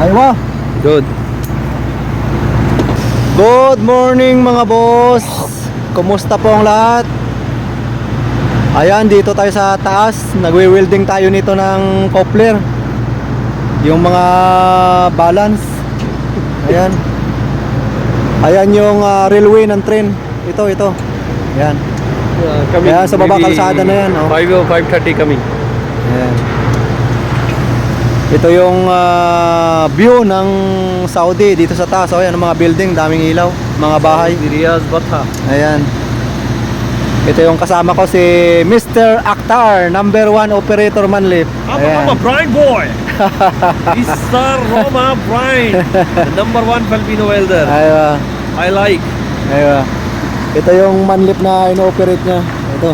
Ayaw mo? Good. Good morning mga boss. Kumusta po ang lahat? Ayan, dito tayo sa taas. Nagwi-welding tayo nito ng coupler. Yung mga balance. Ayan. Ayan yung railway ng train. Ito. Ayan. Ayan, sa baba kalsada na yan. 5:30 coming. Ayan. Ito yung view ng Saudi dito sa taas. Ayan, mga building, daming ilaw, mga bahay. Riyaz Batha. Ayan. Ito yung kasama ko si Mr. Akhtar, number 1 operator Manlip. I'm a Brian boy. This is Sir Roma Brian, the number 1 Filipino welder. Aywa. I like. Aywa. Ito yung Manlip na ino-operate niya. Ito.